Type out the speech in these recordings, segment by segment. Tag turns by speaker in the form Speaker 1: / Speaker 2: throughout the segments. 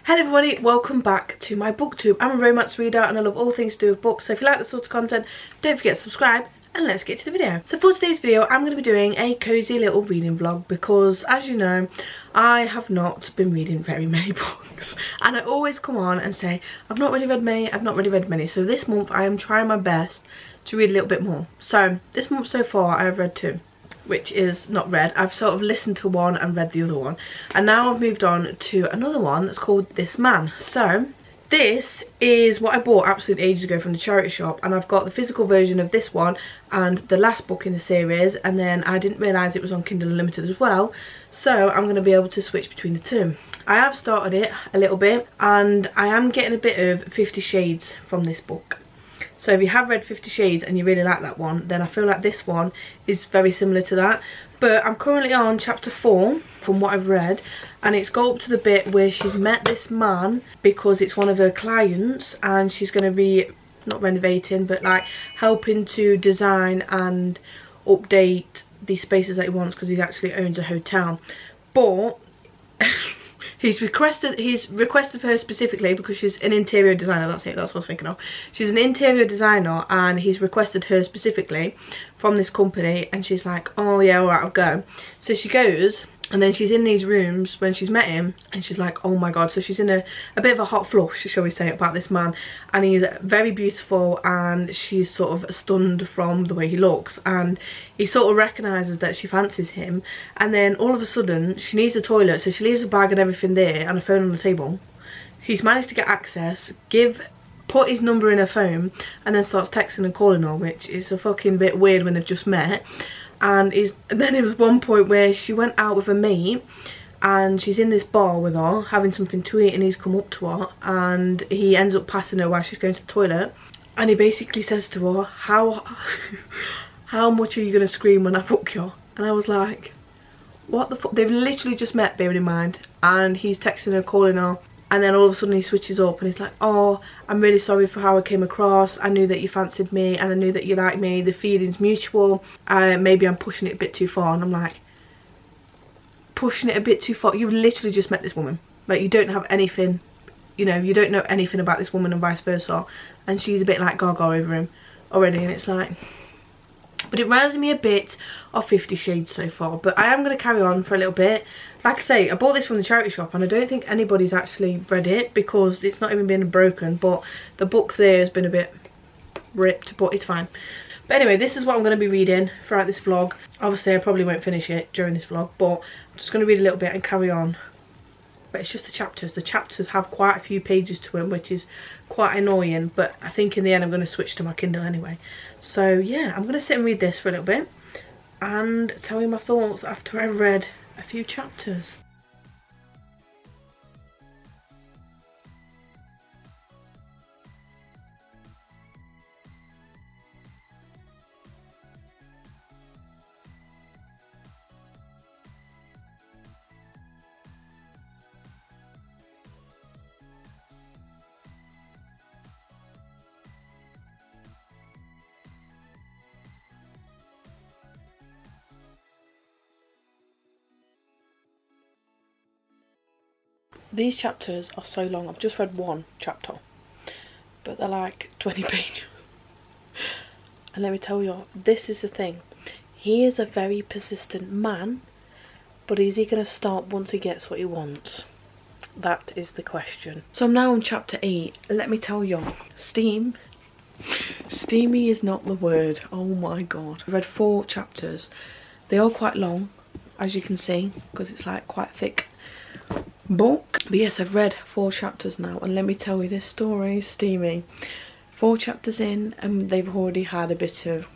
Speaker 1: Hello everybody, welcome back to my booktube. I'm a romance reader and I love all things to do with books, so if you like this sort of content, don't forget to subscribe and let's get to the video. So for today's video, I'm going to be doing a cozy little reading vlog because, as you know, I have not been reading very many books and I always come on and say, I've not really read many, so this month I am trying my best to read a little bit more. So this month so far I have read 2. Which is not read. I've sort of listened to one and read the other one, and now I've moved on to another one that's called This Man. So this is what I bought absolutely ages ago from the charity shop, and I've got the physical version of this one and the last book in the series, and then I didn't realise it was on Kindle Unlimited as well, so I'm going to be able to switch between the two. I have started it a little bit and I am getting a bit of 50 Shades from this book. So if you have read 50 Shades and you really like that one, then I feel like this one is very similar to that. But I'm currently on chapter 4 from what I've read, and it's got up to the bit where she's met this man because it's one of her clients, and she's going to be, not renovating, but like helping to design and update these spaces that he wants because he actually owns a hotel. But He's requested her specifically because she's an interior designer. That's what I was thinking of. She's an interior designer and he's requested her specifically from this company, and she's like, oh yeah, alright, I'll go. So she goes, and then she's in these rooms when she's met him, and she's like, oh my god. So she's in a bit of a hot flush, shall we say, about this man, and he's very beautiful, and she's sort of stunned from the way he looks, and he sort of recognises that she fancies him, and then all of a sudden she needs a toilet, so she leaves a bag and everything there and a phone on the table. He's managed to get access, put his number in her phone, and then starts texting and calling her, which is a fucking bit weird when they've just met. And then there was one point where she went out with a mate and she's in this bar with her having something to eat, and he's come up to her and he ends up passing her while she's going to the toilet, and he basically says to her, how much are you going to scream when I fuck you? And I was like, what the fuck? They've literally just met, bearing in mind, and he's texting her, calling her. And then all of a sudden he switches up and he's like, oh, I'm really sorry for how I came across. I knew that you fancied me and I knew that you liked me. The feeling's mutual. Maybe I'm pushing it a bit too far. And I'm like, pushing it a bit too far? You literally just met this woman. Like, you don't have anything, you know, you don't know anything about this woman and vice versa. And she's a bit like gaga over him already. And it's like, but it reminds me a bit of 50 Shades so far. But I am going to carry on for a little bit. Like I say, I bought this from the charity shop and I don't think anybody's actually read it because it's not even been broken. But the book there has been a bit ripped, but it's fine. But anyway, this is what I'm going to be reading throughout this vlog. Obviously, I probably won't finish it during this vlog, but I'm just going to read a little bit and carry on. But it's just the chapters. The chapters have quite a few pages to them, which is quite annoying. But I think in the end I'm going to switch to my Kindle anyway. So yeah, I'm going to sit and read this for a little bit and tell you my thoughts after I've read a few chapters. These chapters are so long. I've just read one chapter, but they're like 20 pages. And let me tell you, this is the thing. He is a very persistent man, but is he going to stop once he gets what he wants? That is the question. So I'm now on chapter 8. Let me tell you, steamy is not the word. Oh my god. I've read 4 chapters. They are quite long, as you can see, because it's like quite thick book. But yes, I've read 4 chapters now, and let me tell you, this story is steamy. 4 chapters in and they've already had a bit of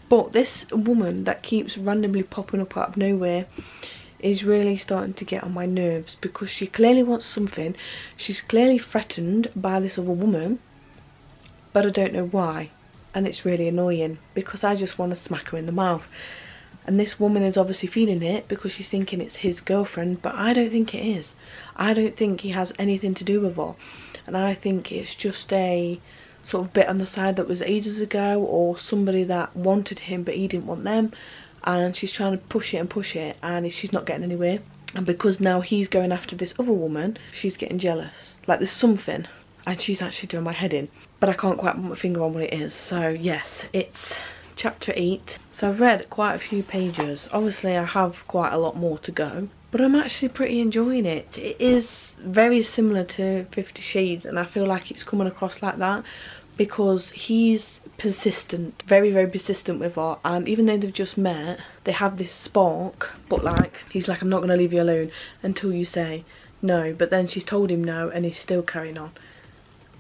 Speaker 1: but this woman that keeps randomly popping up out of nowhere is really starting to get on my nerves because she clearly wants something. She's clearly threatened by this other woman, but I don't know why, and it's really annoying because I just want to smack her in the mouth. And this woman is obviously feeling it because she's thinking it's his girlfriend, but I don't think it is. I don't think he has anything to do with her. And I think it's just a sort of bit on the side that was ages ago, or somebody that wanted him but he didn't want them. And she's trying to push it and she's not getting anywhere. And because now he's going after this other woman, she's getting jealous. Like there's something, and she's actually doing my head in. But I can't quite put my finger on what it is. So yes, it's chapter 8. So I've read quite a few pages. Obviously I have quite a lot more to go, but I'm actually pretty enjoying it. It is very similar to 50 Shades, and I feel like it's coming across like that because he's persistent, very, very persistent with her, and even though they've just met, they have this spark, but like, he's like, I'm not going to leave you alone until you say no, but then she's told him no and he's still carrying on.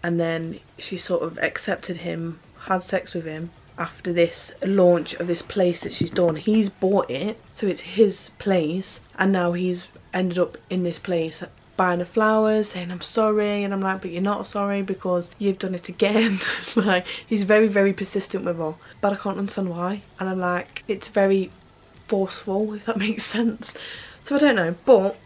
Speaker 1: And then she sort of accepted him, had sex with him after this launch of this place that she's done. He's bought it, so it's his place, and now he's ended up in this place buying the flowers, saying I'm sorry, and I'm like, but you're not sorry because you've done it again. Like, he's very, very persistent with her, but I can't understand why, and I'm like, it's very forceful, if that makes sense. So I don't know, but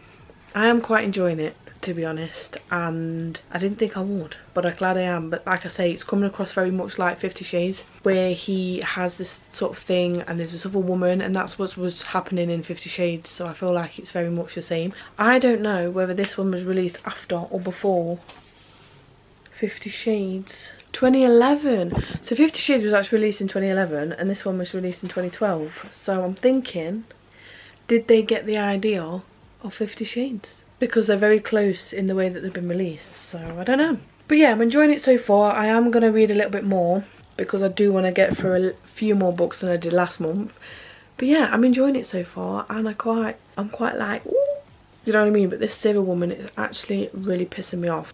Speaker 1: I am quite enjoying it, to be honest, and I didn't think I would, but I'm glad I am. But like I say, it's coming across very much like 50 Shades, where he has this sort of thing and there's this other woman, and that's what was happening in 50 Shades, so I feel like it's very much the same. I don't know whether this one was released after or before 50 Shades. 2011. So 50 Shades was actually released in 2011 and this one was released in 2012. So I'm thinking, did they get the idea of 50 Shades? Because they're very close in the way that they've been released, so I don't know. But yeah, I'm enjoying it so far. I am going to read a little bit more because I do want to get through a few more books than I did last month. But yeah, I'm enjoying it so far, and I'm quite like, ooh, you know what I mean? But this Civil woman is actually really pissing me off.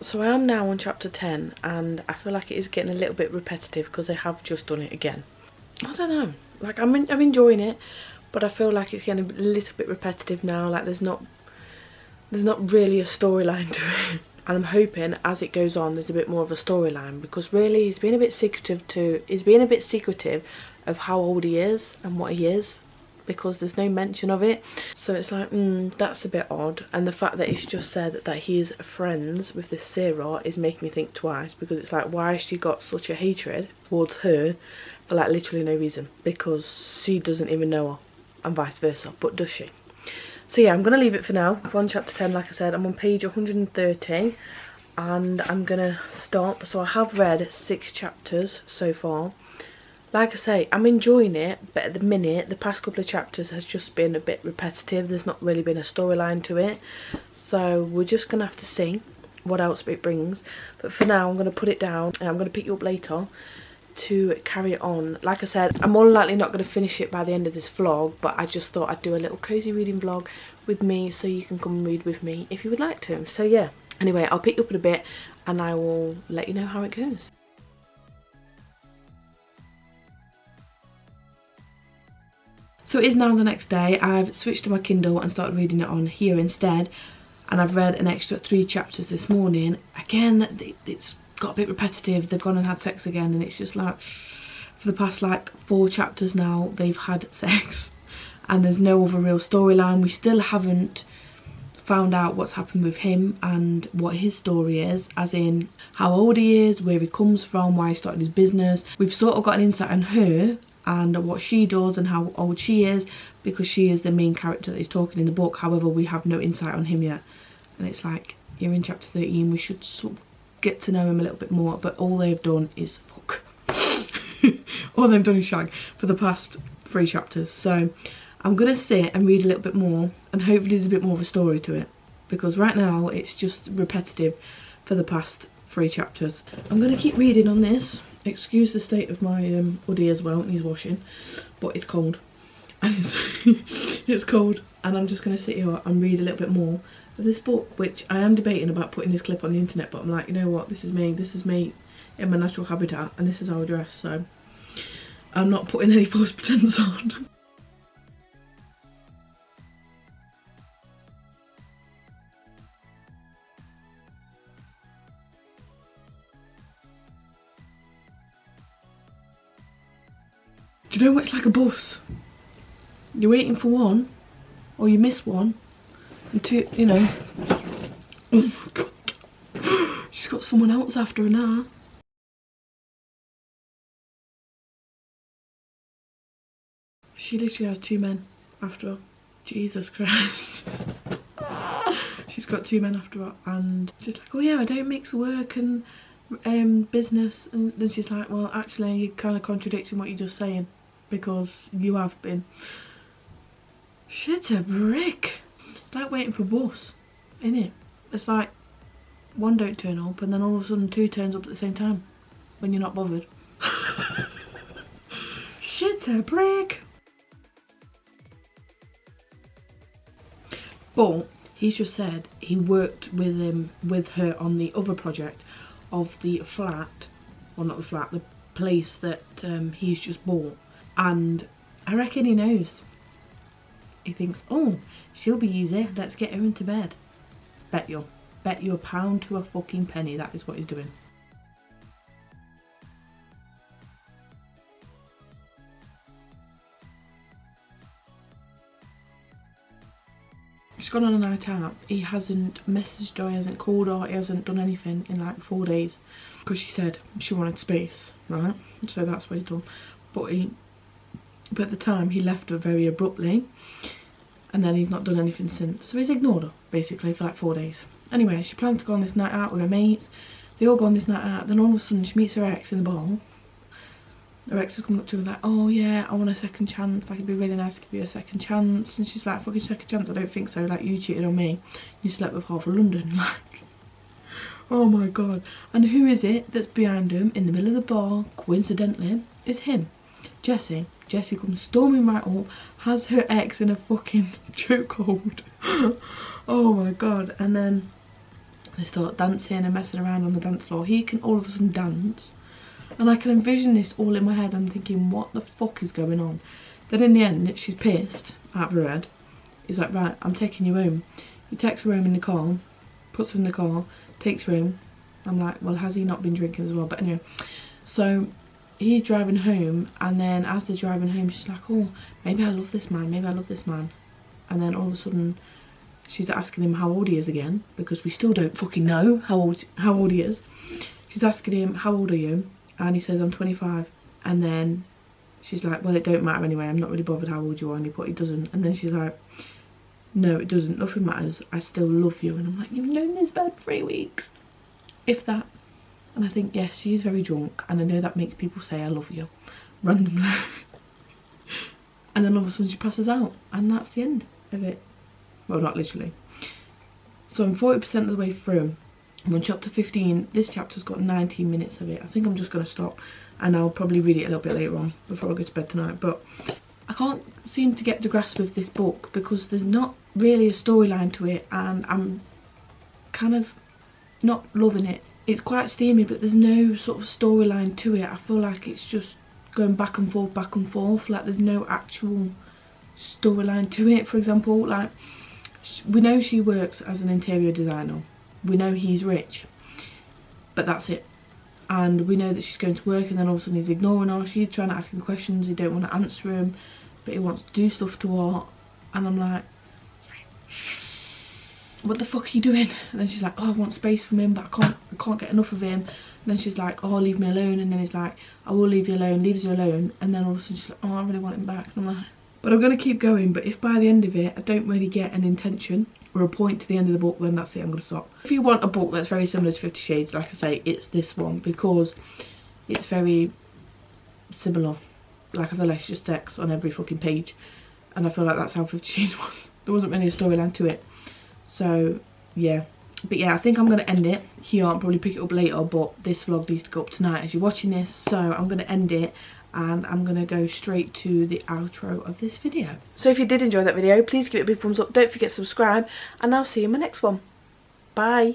Speaker 1: So I am now on chapter 10, and I feel like it is getting a little bit repetitive because they have just done it again. I don't know, like I'm enjoying it, but I feel like it's getting a little bit repetitive now. Like there's not really a storyline to it, and I'm hoping as it goes on there's a bit more of a storyline, because really he's being a bit secretive of how old he is and what he is, because there's no mention of it. So it's like, that's a bit odd. And the fact that it's just said that he is friends with this Sarah is making me think twice, because it's like, why has she got such a hatred towards her for like literally no reason? Because she doesn't even know her, and vice versa, but does she? So yeah, I'm gonna leave it for now. I'm on chapter 10, like I said. I'm on page 130 and I'm gonna stop. So I have read 6 chapters so far. Like I say, I'm enjoying it, but at the minute, the past couple of chapters has just been a bit repetitive. There's not really been a storyline to it. So we're just going to have to see what else it brings. But for now, I'm going to put it down, and I'm going to pick you up later to carry it on. Like I said, I'm more than likely not going to finish it by the end of this vlog, but I just thought I'd do a little cozy reading vlog with me, so you can come and read with me if you would like to. So yeah, anyway, I'll pick you up in a bit, and I will let you know how it goes. So it is now the next day. I've switched to my Kindle and started reading it on here instead, and I've read an extra 3 chapters this morning. Again, it's got a bit repetitive. They've gone and had sex again, and it's just like, for the past like 4 chapters now they've had sex, and there's no other real storyline. We still haven't found out what's happened with him and what his story is, as in how old he is, where he comes from, why he started his business. We've sort of got an insight on her and what she does and how old she is, because she is the main character that is talking in the book. However, we have no insight on him yet, and it's like, you're in chapter 13, we should sort of get to know him a little bit more, but all they've done is fuck. All they've done is shag for the past 3 chapters. So I'm gonna sit and read a little bit more, and hopefully there's a bit more of a story to it, because right now it's just repetitive for the past 3 chapters. I'm gonna keep reading on this. Excuse the state of my hoodie as well, it needs washing, but it's cold, and it's cold, and I'm just going to sit here and read a little bit more of this book, which I am debating about putting this clip on the internet, but I'm like, you know what, this is me in my natural habitat, and this is how I dress, so I'm not putting any false pretense on. Do you know what it's like a bus? You're waiting for one, or you miss one, and 2, you know, Oh my god. She's got someone else after her now. She literally has 2 men after her. Jesus Christ. She's got 2 men after her, and she's like, oh yeah, I don't mix work and business. And then she's like, well actually you're kind of contradicting what you're just saying, because you have been. Shit's a brick. It's like waiting for a bus, isn't it? It's like one don't turn up and then all of a sudden 2 turns up at the same time when you're not bothered. Shit's a brick. But he's just said he worked with her on the other project of the flat, well not the flat, the place that he's just bought, and I reckon he knows. He thinks, oh, she'll be easy, let's get her into bed. Bet you a pound to a fucking penny that is what he's doing. He's gone on a night out. He hasn't messaged her, he hasn't called her, he hasn't done anything in like 4 days. Because she said she wanted space, right? So that's what he's done. But at the time he left her very abruptly. And then he's not done anything since. So he's ignored her, basically, for like 4 days. Anyway, she planned to go on this night out with her mates. They all go on this night out. Then all of a sudden she meets her ex in the bar. Her ex is coming up to her like, oh yeah, I want a second chance, like it'd be really nice to give you a second chance. And she's like, fucking second chance, I don't think so, like you cheated on me, you slept with half of London, like, oh my god. And who is it that's behind him in the middle of the bar, coincidentally? It's him, Jessie. Jessie comes storming right up, has her ex in a fucking chokehold. Oh my god. And then they start dancing and messing around on the dance floor. He can all of a sudden dance. And I can envision this all in my head. I'm thinking, what the fuck is going on? Then in the end, she's pissed out of her head. He's like, right, I'm taking you home. He takes her home in the car, puts her in the car, takes her home. I'm like, well, has he not been drinking as well? But anyway, so he's driving home, and then as they're driving home, she's like, oh, maybe I love this man, maybe I love this man. And then all of a sudden, she's asking him how old he is again, because we still don't fucking know how old he is. She's asking him, how old are you? And he says, I'm 25. And then she's like, well, it don't matter anyway, I'm not really bothered how old you are. And he put, it doesn't. And then she's like, no, it doesn't, nothing matters, I still love you. And I'm like, you've known this man 3 weeks, if that. And I think, yes, she is very drunk, and I know that makes people say I love you randomly. And then all of a sudden she passes out, and that's the end of it. Well, not literally. So I'm 40% of the way through. I'm on chapter 15. This chapter's got 19 minutes of it. I think I'm just going to stop, and I'll probably read it a little bit later on before I go to bed tonight. But I can't seem to get the grasp of this book because there's not really a storyline to it, and I'm kind of not loving it. It's quite steamy, but there's no sort of storyline to it. I feel like it's just going back and forth, like there's no actual storyline to it. For example, like, we know she works as an interior designer. We know he's rich, but that's it. And we know that she's going to work, and then all of a sudden he's ignoring her. She's trying to ask him questions, he don't want to answer him, but he wants to do stuff to her. And I'm like, what the fuck are you doing? And then she's like, oh, I want space from him, but I can't get enough of him. And then she's like, oh, leave me alone. And then he's like, I will leave you alone, leaves you alone. And then all of a sudden she's like, oh, I really want him back. And I'm like, but I'm going to keep going. But if by the end of it I don't really get an intention or a point to the end of the book, then that's it, I'm going to stop. If you want a book that's very similar to 50 Shades, like I say, it's this one, because it's very similar. Like, I feel like it's just text on every fucking page, and I feel like that's how 50 Shades was. There wasn't really a storyline to it. So yeah, but yeah, I think I'm going to end it here. I'll probably pick it up later, but this vlog needs to go up tonight as you're watching this, so I'm going to end it and I'm going to go straight to the outro of this video. So if you did enjoy that video, please give it a big thumbs up, don't forget to subscribe, and I'll see you in my next one. Bye.